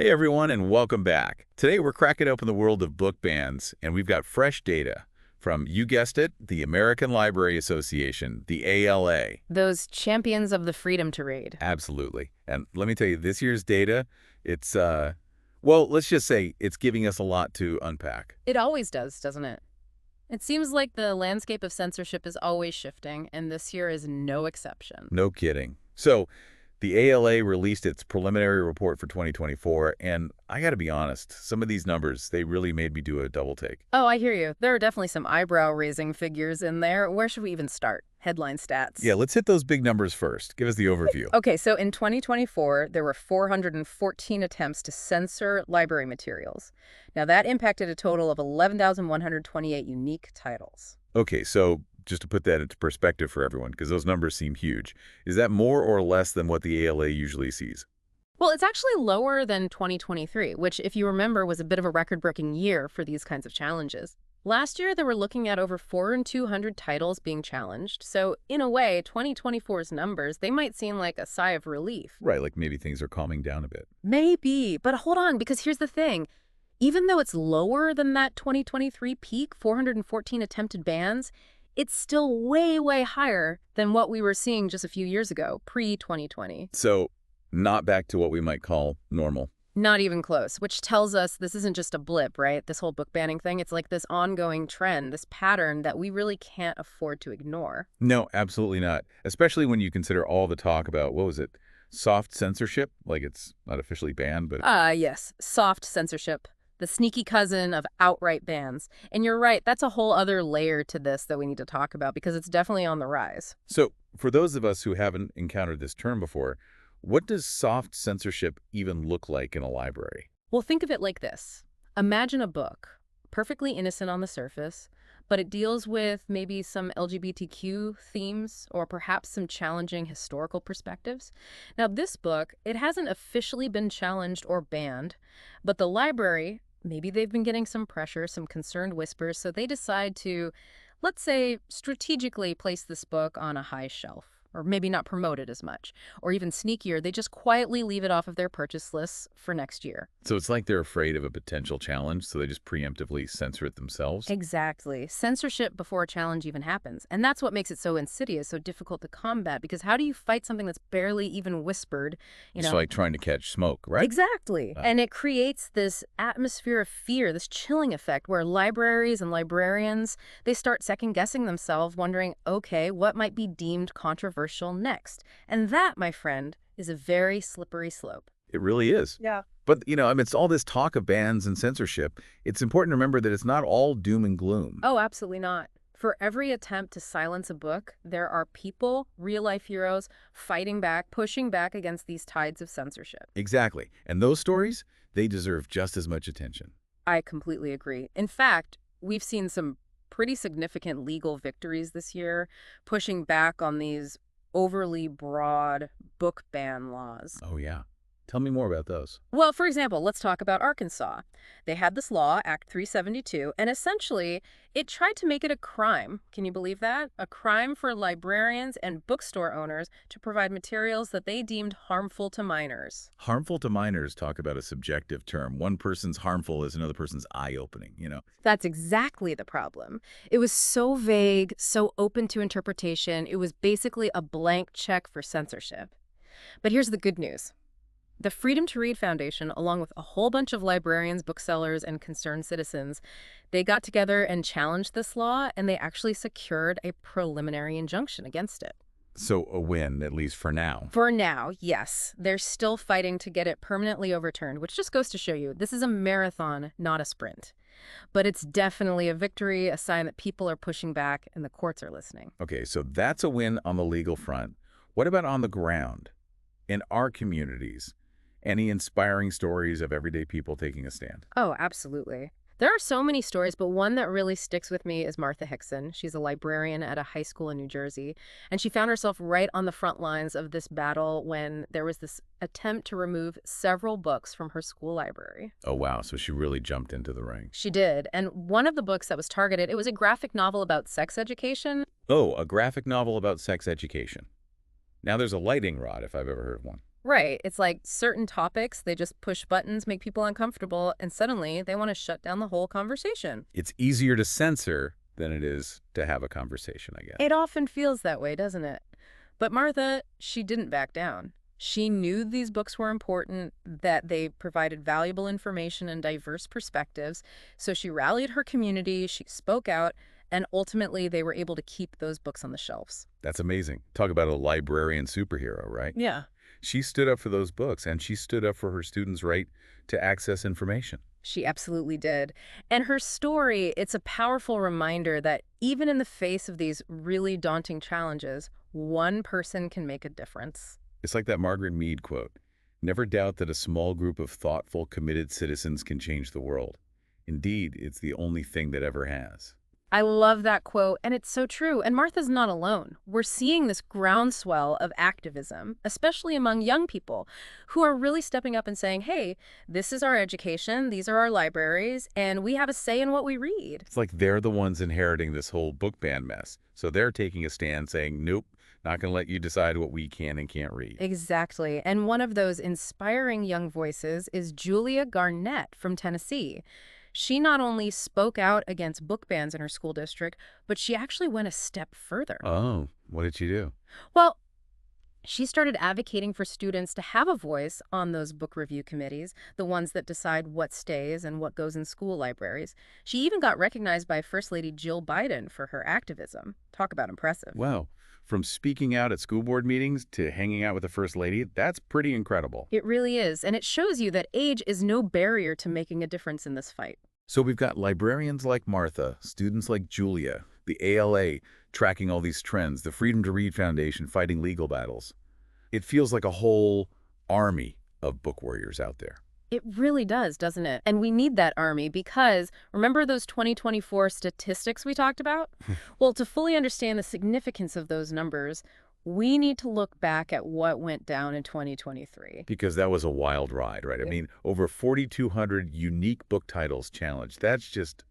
Hey everyone, and welcome back. Today we're cracking open the world of book bans, and we've got fresh data from, you guessed it, the American Library Association, the ALA. Those champions of the freedom to read. Absolutely. And let me tell you, this year's data, well, let's just say it's giving us a lot to unpack. It always does, doesn't it? It seems like the landscape of censorship is always shifting, and this year is no exception. No kidding. So, the ALA released its preliminary report for 2024, and I gotta be honest, some of these numbers, they really made me do a double take. Oh, I hear you. There are definitely some eyebrow-raising figures in there. Where should we even start? Headline stats. Yeah, let's hit those big numbers first. Give us the overview. Okay, so in 2024, there were 414 attempts to censor library materials. Now, that impacted a total of 11,128 unique titles. Okay, so just to put that into perspective for everyone, because those numbers seem huge, is that more or less than what the ALA usually sees? Well, it's actually lower than 2023, which, if you remember, was a bit of a record-breaking year for these kinds of challenges. Last year, they were looking at over 4,200 titles being challenged. So, in a way, 2024's numbers, they might seem like a sigh of relief. Right, like maybe things are calming down a bit. Maybe, but hold on, because here's the thing. Even though it's lower than that 2023 peak, 414 attempted bans, it's still way, way higher than what we were seeing just a few years ago, pre-2020. So, not back to what we might call normal. Not even close, which tells us this isn't just a blip, right? This whole book banning thing, it's like this ongoing trend, this pattern that we really can't afford to ignore. No, absolutely not. Especially when you consider all the talk about, what was it, soft censorship? Like it's not officially banned, but... Yes, soft censorship. The sneaky cousin of outright bans. And you're right, that's a whole other layer to this that we need to talk about because it's definitely on the rise. So, for those of us who haven't encountered this term before, what does soft censorship even look like in a library? Well, think of it like this. Imagine a book, perfectly innocent on the surface, but it deals with maybe some LGBTQ themes or perhaps some challenging historical perspectives. Now, this book, it hasn't officially been challenged or banned, but the library, maybe they've been getting some pressure, some concerned whispers, so they decide to, let's say, strategically place this book on a high shelf. Or maybe not promote it as much. Or even sneakier, they just quietly leave it off of their purchase lists for next year. So it's like they're afraid of a potential challenge, so they just preemptively censor it themselves? Exactly. Censorship before a challenge even happens. And that's what makes it so insidious, so difficult to combat. Because how do you fight something that's barely even whispered? It's like trying to catch smoke, right? Exactly. And it creates this atmosphere of fear, this chilling effect where libraries and librarians, they start second-guessing themselves, wondering, okay, what might be deemed controversial next? And that, my friend, is a very slippery slope. It really is. Yeah. But, amidst all this talk of bans and censorship, it's important to remember that it's not all doom and gloom. Oh, absolutely not. For every attempt to silence a book, there are people, real-life heroes, fighting back, pushing back against these tides of censorship. Exactly. And those stories, they deserve just as much attention. I completely agree. In fact, we've seen some pretty significant legal victories this year, pushing back on these overly broad book ban laws. Oh, yeah. Tell me more about those. Well, for example, let's talk about Arkansas. They had this law, Act 372, and essentially it tried to make it a crime. Can you believe that? A crime for librarians and bookstore owners to provide materials that they deemed harmful to minors. Harmful to minors, talk about a subjective term. One person's harmful is another person's eye-opening. That's exactly the problem. It was so vague, so open to interpretation. It was basically a blank check for censorship. But here's the good news. The Freedom to Read Foundation, along with a whole bunch of librarians, booksellers, and concerned citizens, they got together and challenged this law, and they actually secured a preliminary injunction against it. So a win, at least for now. For now, yes. They're still fighting to get it permanently overturned, which just goes to show you this is a marathon, not a sprint. But it's definitely a victory, a sign that people are pushing back and the courts are listening. Okay, so that's a win on the legal front. What about on the ground? In our communities? Any inspiring stories of everyday people taking a stand? Oh, absolutely. There are so many stories, but one that really sticks with me is Martha Hickson. She's a librarian at a high school in New Jersey, and she found herself right on the front lines of this battle when there was this attempt to remove several books from her school library. Oh, wow. So she really jumped into the ring. She did, and one of the books that was targeted, it was a graphic novel about sex education. Oh, a graphic novel about sex education. Now there's a lightning rod, if I've ever heard of one. Right. It's like certain topics, they just push buttons, make people uncomfortable, and suddenly they want to shut down the whole conversation. It's easier to censor than it is to have a conversation, I guess. It often feels that way, doesn't it? But Martha, she didn't back down. She knew these books were important, that they provided valuable information and diverse perspectives, so she rallied her community, she spoke out, and ultimately they were able to keep those books on the shelves. That's amazing. Talk about a librarian superhero, right? Yeah. She stood up for those books, and she stood up for her students' right to access information. She absolutely did. And her story, it's a powerful reminder that even in the face of these really daunting challenges, one person can make a difference. It's like that Margaret Mead quote, "Never doubt that a small group of thoughtful, committed citizens can change the world. Indeed, it's the only thing that ever has." I love that quote, and it's so true. And Martha's not alone. We're seeing this groundswell of activism, especially among young people who are really stepping up and saying, hey, this is our education, these are our libraries, and we have a say in what we read. It's like they're the ones inheriting this whole book ban mess. So they're taking a stand saying, nope, not going to let you decide what we can and can't read. Exactly. And one of those inspiring young voices is Julia Garnett from Tennessee. She not only spoke out against book bans in her school district, but she actually went a step further. Oh, what did she do? Well, she started advocating for students to have a voice on those book review committees, the ones that decide what stays and what goes in school libraries. She even got recognized by First Lady Jill Biden for her activism. Talk about impressive. Wow. From speaking out at school board meetings to hanging out with the First Lady, that's pretty incredible. It really is, and it shows you that age is no barrier to making a difference in this fight. So we've got librarians like Martha, students like Julia, the ALA tracking all these trends, the Freedom to Read Foundation fighting legal battles. It feels like a whole army of book warriors out there. It really does, doesn't it? And we need that army because remember those 2024 statistics we talked about? Well, to fully understand the significance of those numbers, we need to look back at what went down in 2023. Because that was a wild ride, right? I mean, over 4,200 unique book titles challenged. That's just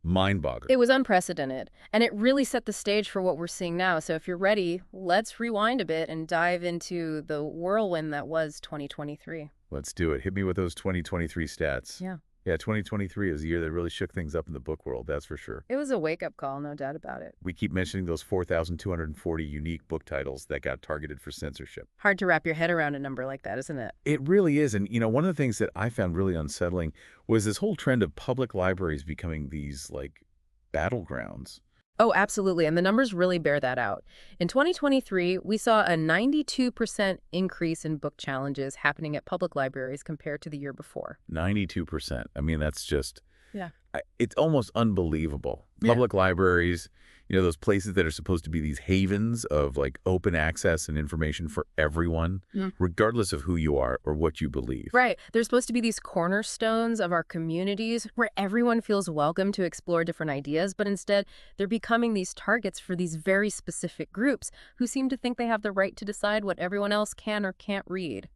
mind-boggling. It was unprecedented, and it really set the stage for what we're seeing now. So if you're ready, let's rewind a bit and dive into the whirlwind that was 2023. Let's do it. Hit me with those 2023 stats. Yeah, 2023 is the year that really shook things up in the book world, that's for sure. It was a wake-up call, no doubt about it. We keep mentioning those 4,240 unique book titles that got targeted for censorship. Hard to wrap your head around a number like that, isn't it? It really is. And, one of the things that I found really unsettling was this whole trend of public libraries becoming these, like, battlegrounds. Oh, absolutely. And the numbers really bear that out. In 2023, we saw a 92% increase in book challenges happening at public libraries compared to the year before. 92%. I mean, that's just, Yeah. it's almost unbelievable. Public libraries, those places that are supposed to be these havens of like open access and information for everyone, regardless of who you are or what you believe. Right. They're supposed to be these cornerstones of our communities where everyone feels welcome to explore different ideas, but instead they're becoming these targets for these very specific groups who seem to think they have the right to decide what everyone else can or can't read.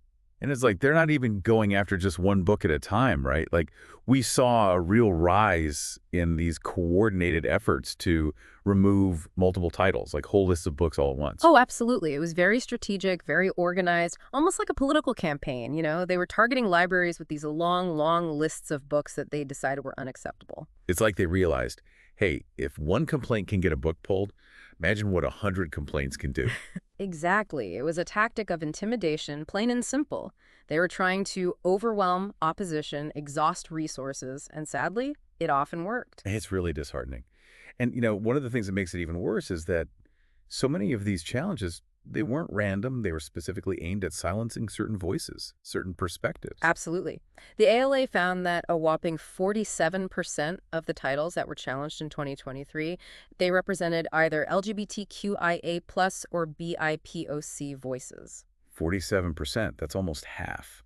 And it's like they're not even going after just one book at a time, right? Like we saw a real rise in these coordinated efforts to remove multiple titles, like whole lists of books all at once. Oh, absolutely. It was very strategic, very organized, almost like a political campaign. They were targeting libraries with these long, long lists of books that they decided were unacceptable. It's like they realized, hey, if one complaint can get a book pulled, imagine what 100 complaints can do. Exactly. It was a tactic of intimidation, plain and simple. They were trying to overwhelm opposition, exhaust resources, and sadly, it often worked. It's really disheartening. And, one of the things that makes it even worse is that so many of these challenges, they weren't random. They were specifically aimed at silencing certain voices, certain perspectives. Absolutely. The ALA found that a whopping 47% of the titles that were challenged in 2023, they represented either LGBTQIA+ or BIPOC voices. 47%, that's almost half.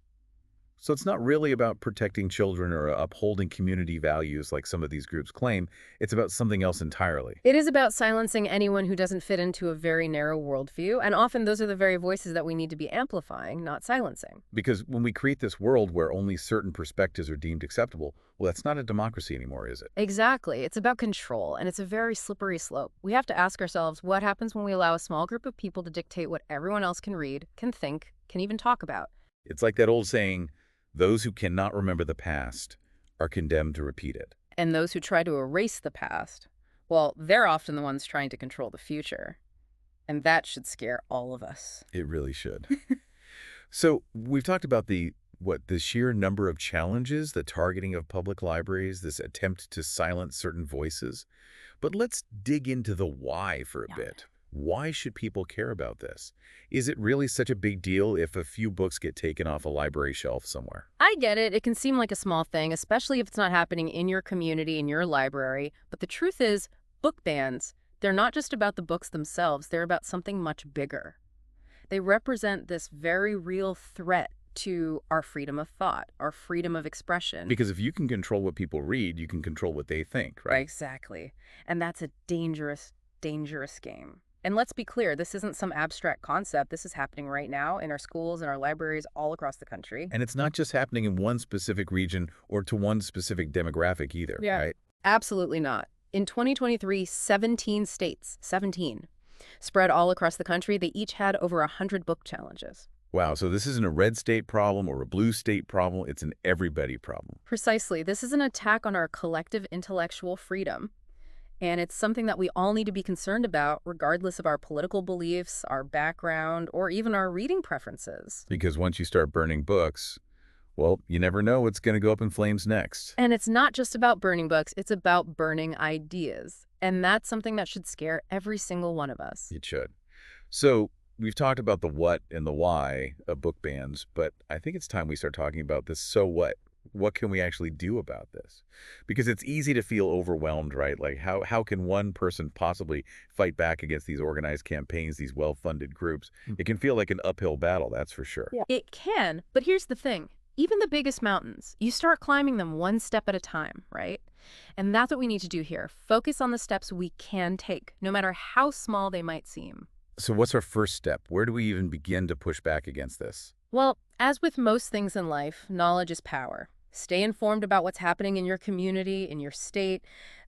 So it's not really about protecting children or upholding community values like some of these groups claim. It's about something else entirely. It is about silencing anyone who doesn't fit into a very narrow worldview, and often those are the very voices that we need to be amplifying, not silencing. Because when we create this world where only certain perspectives are deemed acceptable, well, that's not a democracy anymore, is it? Exactly. It's about control, and it's a very slippery slope. We have to ask ourselves what happens when we allow a small group of people to dictate what everyone else can read, can think, can even talk about. It's like that old saying, those who cannot remember the past are condemned to repeat it. And those who try to erase the past, well, they're often the ones trying to control the future. And that should scare all of us. It really should. So we've talked about the sheer number of challenges, the targeting of public libraries, this attempt to silence certain voices. But let's dig into the why for a bit. Why should people care about this? Is it really such a big deal if a few books get taken off a library shelf somewhere? I get it. It can seem like a small thing, especially if it's not happening in your community, in your library. But the truth is, book bans, they're not just about the books themselves. They're about something much bigger. They represent this very real threat to our freedom of thought, our freedom of expression. Because if you can control what people read, you can control what they think, right? Exactly. And that's a dangerous, dangerous game. And let's be clear, this isn't some abstract concept. This is happening right now in our schools and our libraries all across the country. And it's not just happening in one specific region or to one specific demographic either, right? Absolutely not. In 2023, 17 states, 17, spread all across the country. They each had over 100 book challenges. Wow, so this isn't a red state problem or a blue state problem. It's an everybody problem. Precisely. This is an attack on our collective intellectual freedom. And it's something that we all need to be concerned about, regardless of our political beliefs, our background, or even our reading preferences. Because once you start burning books, well, you never know what's going to go up in flames next. And it's not just about burning books, it's about burning ideas. And that's something that should scare every single one of us. It should. So we've talked about the what and the why of book bans, but I think it's time we start talking about this so what. What can we actually do about this? Because it's easy to feel overwhelmed, right? Like how can one person possibly fight back against these organized campaigns, these well-funded groups? It can feel like an uphill battle, that's for sure. Yeah. It can, but here's the thing. Even the biggest mountains, you start climbing them one step at a time, right? And that's what we need to do here. Focus on the steps we can take, no matter how small they might seem. So what's our first step? Where do we even begin to push back against this? Well, as with most things in life, knowledge is power. Stay informed about what's happening in your community, in your state.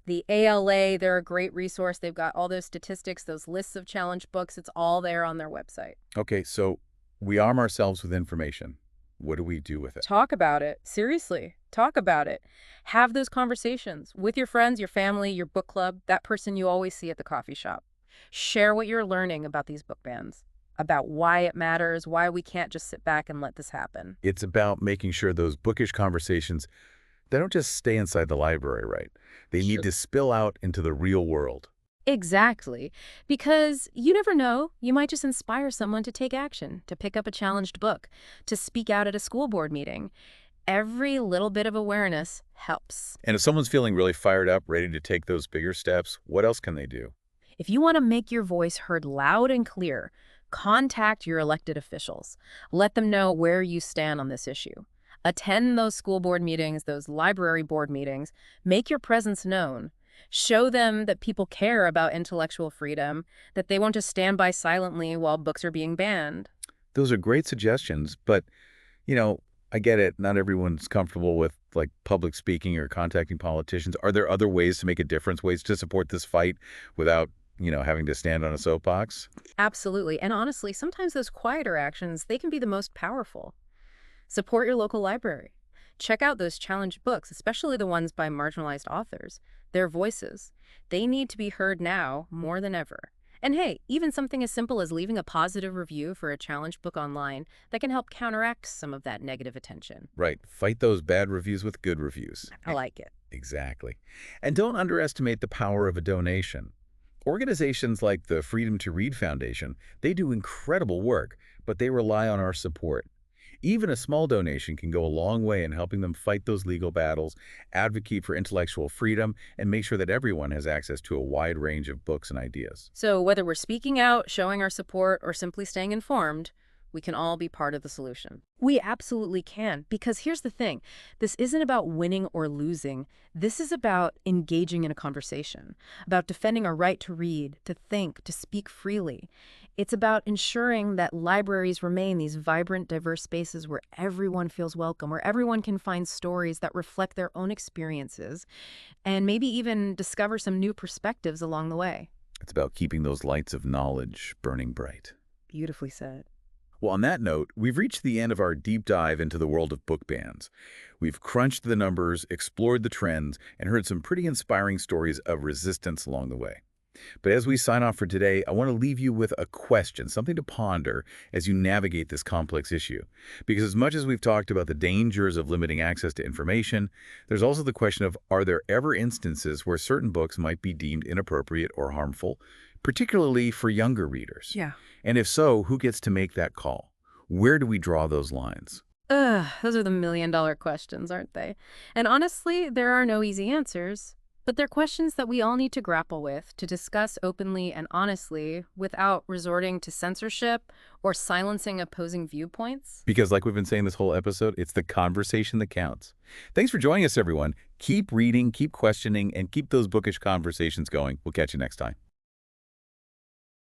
The ALA, they're a great resource. They've got all those statistics, those lists of challenge books. It's all there on their website. Okay, so we arm ourselves with information. What do we do with it? Talk about it. Seriously, talk about it. Have those conversations with your friends, your family, your book club, that person you always see at the coffee shop. Share what you're learning about these book bans, about why it matters, why we can't just sit back and let this happen. It's about making sure those bookish conversations, they don't just stay inside the library, right? They need to spill out into the real world. Exactly. Because you never know, you might just inspire someone to take action, to pick up a challenged book, to speak out at a school board meeting. Every little bit of awareness helps. And if someone's feeling really fired up, ready to take those bigger steps, what else can they do? If you want to make your voice heard loud and clear, contact your elected officials. Let them know where you stand on this issue. Attend those school board meetings, those library board meetings. Make your presence known. Show them that people care about intellectual freedom, that they won't just stand by silently while books are being banned. Those are great suggestions, but, I get it. Not everyone's comfortable with, like, public speaking or contacting politicians. Are there other ways to make a difference, ways to support this fight without, having to stand on a soapbox? Absolutely. And honestly, sometimes those quieter actions, they can be the most powerful. Support your local library. Check out those challenged books, especially the ones by marginalized authors. Their voices. They need to be heard now more than ever. And hey, even something as simple as leaving a positive review for a challenged book online, that can help counteract some of that negative attention. Right. Fight those bad reviews with good reviews. I like it. Exactly. And don't underestimate the power of a donation. Organizations like the Freedom to Read Foundation, they do incredible work, but they rely on our support. Even a small donation can go a long way in helping them fight those legal battles, advocate for intellectual freedom, and make sure that everyone has access to a wide range of books and ideas. So whether we're speaking out, showing our support, or simply staying informed, we can all be part of the solution. We absolutely can, because here's the thing. This isn't about winning or losing. This is about engaging in a conversation, about defending our right to read, to think, to speak freely. It's about ensuring that libraries remain these vibrant, diverse spaces where everyone feels welcome, where everyone can find stories that reflect their own experiences, and maybe even discover some new perspectives along the way. It's about keeping those lights of knowledge burning bright. Beautifully said. Well, on that note, we've reached the end of our deep dive into the world of book bans. We've crunched the numbers, explored the trends, and heard some pretty inspiring stories of resistance along the way. But as we sign off for today, I want to leave you with a question, something to ponder as you navigate this complex issue. Because as much as we've talked about the dangers of limiting access to information, there's also the question of, are there ever instances where certain books might be deemed inappropriate or harmful, particularly for younger readers? Yeah. And if so, who gets to make that call? Where do we draw those lines? Ugh, those are the million-dollar questions, aren't they? And honestly, there are no easy answers. But they're questions that we all need to grapple with, to discuss openly and honestly without resorting to censorship or silencing opposing viewpoints. Because like we've been saying this whole episode, it's the conversation that counts. Thanks for joining us, everyone. Keep reading, keep questioning, and keep those bookish conversations going. We'll catch you next time.